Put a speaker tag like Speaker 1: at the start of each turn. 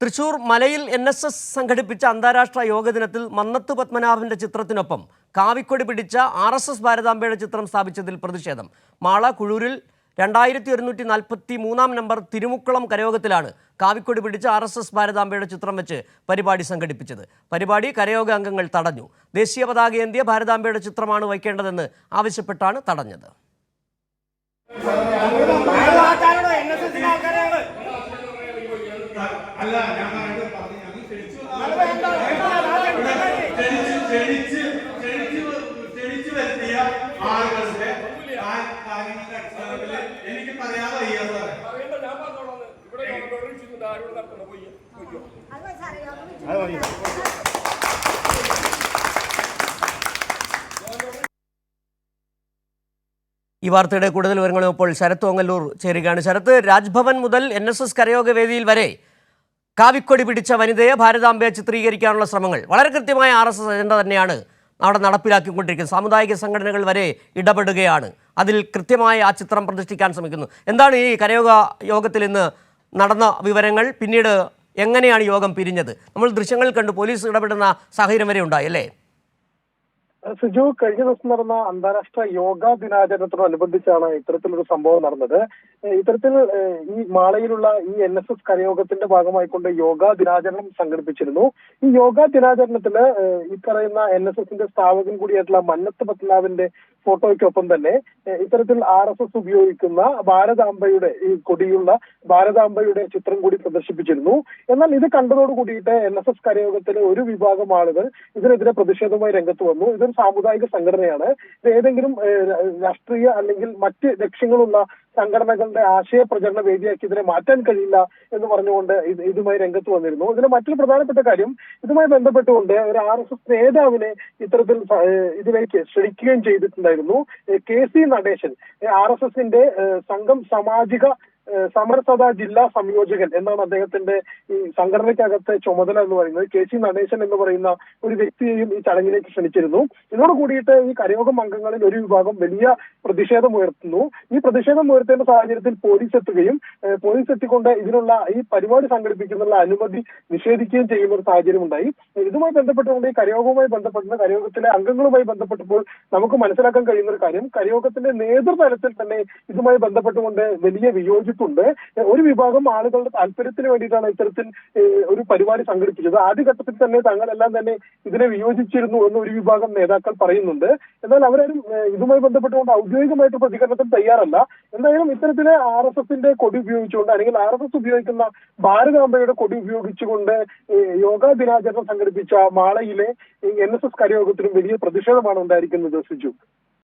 Speaker 1: തൃശൂർ മലയിൽ NSS സംഘടിപ്പിച്ച അന്താരാഷ്ട്ര യോഗ ദിനത്തിൽ മന്നത്ത് പത്മനാഭന്റെ ചിത്രത്തിനൊപ്പം കാവിക്കൊടി പിടിച്ച RSS ഭാരതാംബയുടെ ചിത്രം സ്ഥാപിച്ചതിൽ പ്രതിഷേധം. മാള കുഴൂരിൽ 2143 നമ്പർ തിരുമുക്കുളം കരയോഗത്തിലാണ് കാവിക്കൊടി പിടിച്ച RSS ഭാരതാംബയുടെ ചിത്രം വെച്ച് പരിപാടി സംഘടിപ്പിച്ചത്. പരിപാടി കരയോഗ അംഗങ്ങൾ തടഞ്ഞു. ദേശീയ പതാകയേന്തിയ ഭാരതാംബയുടെ ചിത്രമാണ് വയ്ക്കേണ്ടതെന്ന് ആവശ്യപ്പെട്ടാണ് തടഞ്ഞത്. ഈ വാർത്തയുടെ കൂടുതൽ വിവരങ്ങളും ഇപ്പോൾ ശരത്ത് ഓങ്ങല്ലൂർ ചേരുകയാണ്. ശരത്ത്, രാജ്ഭവൻ മുതൽ NSS കരയോഗ വേദിയിൽ വരെ കാവിക്കൊടി പിടിച്ച വനിതയെ ഭാരതാംബയെ ചിത്രീകരിക്കാനുള്ള ശ്രമങ്ങൾ വളരെ കൃത്യമായ RSS അജണ്ട തന്നെയാണ് അവിടെ നടപ്പിലാക്കിക്കൊണ്ടിരിക്കുന്നത്. സാമുദായിക സംഘടനകൾ വരെ ഇടപെടുകയാണ്. അതിൽ കൃത്യമായി ആ ചിത്രം പ്രതിഷ്ഠിക്കാൻ ശ്രമിക്കുന്നു. എന്താണ് ഈ കരയോഗ യോഗത്തിൽ ഇന്ന് നടന്ന വിവരങ്ങൾ? പിന്നീട് എങ്ങനെയാണ് യോഗം പിരിഞ്ഞത്? നമ്മൾ ദൃശ്യങ്ങൾ കണ്ടു, പോലീസ് ഇടപെടുന്ന സാഹചര്യം വരെ ഉണ്ടായി അല്ലേ?
Speaker 2: സിജു, കഴിഞ്ഞ ദിവസം നടന്ന അന്താരാഷ്ട്ര യോഗാ ദിനാചരണത്തോടനുബന്ധിച്ചാണ് ഇത്തരത്തിലൊരു സംഭവം നടന്നത്. ഇത്തരത്തിൽ ഈ മാളയിലുള്ള ഈ NSS കരയോഗത്തിന്റെ ഭാഗമായിക്കൊണ്ട് യോഗാ ദിനാചരണം സംഘടിപ്പിച്ചിരുന്നു. ഈ യോഗാ ദിനാചരണത്തില് ഈ പറയുന്ന NSSന്റെ സ്ഥാപകൻ കൂടിയായിട്ടുള്ള മന്നത്ത് പത്മനാഭന്റെ ഫോട്ടോയ്ക്കൊപ്പം തന്നെ ഇത്തരത്തിൽ RSS ഉപയോഗിക്കുന്ന ഭാരതാംബയുടെ ഈ കൊടിയുള്ള ഭാരതാംബയുടെ ചിത്രം കൂടി പ്രദർശിപ്പിച്ചിരുന്നു. എന്നാൽ ഇത് കണ്ടതോട് കൂടിയിട്ട് NSS കരയോഗത്തിലെ ഒരു വിഭാഗം ആളുകൾ ഇതിനെതിരെ പ്രതിഷേധവുമായി രംഗത്ത് വന്നു. ഇതൊരു സാമുദായിക സംഘടനയാണ്. ഇത് ഏതെങ്കിലും രാഷ്ട്രീയ അല്ലെങ്കിൽ മറ്റ് ലക്ഷ്യങ്ങളുള്ള സംഘടനകളുടെ ആശയ പ്രചരണ വേദിയാക്കി ഇതിനെ മാറ്റാൻ കഴിയില്ല എന്ന് പറഞ്ഞുകൊണ്ട് ഇതുമായി രംഗത്ത് വന്നിരുന്നു. ഇതിന് മറ്റൊരു പ്രധാനപ്പെട്ട കാര്യം, ഇതുമായി ബന്ധപ്പെട്ടുകൊണ്ട് ഒരു RSS നേതാവിനെ ഇത്തരത്തിൽ ഇതിലേക്ക് ക്ഷണിക്കുകയും ചെയ്തിട്ടുണ്ടായിരുന്നു. KC നടേശൻ, RSSന്റെ സംഘം സാമാജിക സമരസത ജില്ലാ സംയോജകൻ എന്നാണ് അദ്ദേഹത്തിന്റെ ഈ സംഘടനയ്ക്കകത്തെ ചുമതല എന്ന് പറയുന്നത്. KC നടേശൻ എന്ന് പറയുന്ന ഒരു വ്യക്തിയെയും ഈ ചടങ്ങിലേക്ക് ക്ഷണിച്ചിരുന്നു. ഇതോട് കൂടിയിട്ട് ഈ കരയോഗം അംഗങ്ങളിൽ ഒരു വിഭാഗം വലിയ പ്രതിഷേധം ഉയർത്തുന്നു. ഈ പ്രതിഷേധം ഉയർത്തേണ്ട സാഹചര്യത്തിൽ പോലീസ് എത്തുകയും പോലീസ് എത്തിക്കൊണ്ട് ഇതിനുള്ള ഈ പരിപാടി സംഘടിപ്പിക്കുന്നതിനുള്ള അനുമതി നിഷേധിക്കുകയും ചെയ്യുന്ന ഒരു സാഹചര്യം ഉണ്ടായി. ഇതുമായി ബന്ധപ്പെട്ടുകൊണ്ട് ഈ കരയോഗവുമായി ബന്ധപ്പെട്ട് കരയോഗത്തിലെ അംഗങ്ങളുമായി ബന്ധപ്പെട്ടപ്പോൾ നമുക്ക് മനസ്സിലാക്കാൻ കഴിയുന്ന ഒരു കാര്യം, കരയോഗത്തിന്റെ നേതൃതലത്തിൽ തന്നെ ഇതുമായി ബന്ധപ്പെട്ടുകൊണ്ട് വലിയ വിയോജിപ്പുണ്ട്. ഒരു വിഭാഗം ആളുകളുടെ താല്പര്യത്തിന് വേണ്ടിയിട്ടാണ് ഇത്തരത്തിൽ ഒരു പരിപാടി സംഘടിപ്പിച്ചത്. ആദ്യഘട്ടത്തിൽ തന്നെ തങ്ങളെല്ലാം തന്നെ ഇതിനെ വിയോജിച്ചിരുന്നു എന്ന് ഒരു വിഭാഗം നേതാക്കൾ പറയുന്നുണ്ട്. എന്നാൽ അവരാരും ഇതുമായി ബന്ധപ്പെട്ടുകൊണ്ട് ഔദ്യോഗികമായിട്ട് പ്രതികരണത്തിന് തയ്യാറല്ല. എന്തായാലും ഇത്തരത്തിലെ RSSന്റെ കൊടി ഉപയോഗിച്ചുകൊണ്ട് അല്ലെങ്കിൽ RSS ഉപയോഗിക്കുന്ന ഭാരതാംബയുടെ കൊടി ഉപയോഗിച്ചുകൊണ്ട് യോഗാ ദിനാചരണം സംഘടിപ്പിച്ച മാളയിലെ NSS കരയോഗത്തിലും വലിയ പ്രതിഷേധമാണ് ഉണ്ടായിരിക്കുന്നത്. സിജു.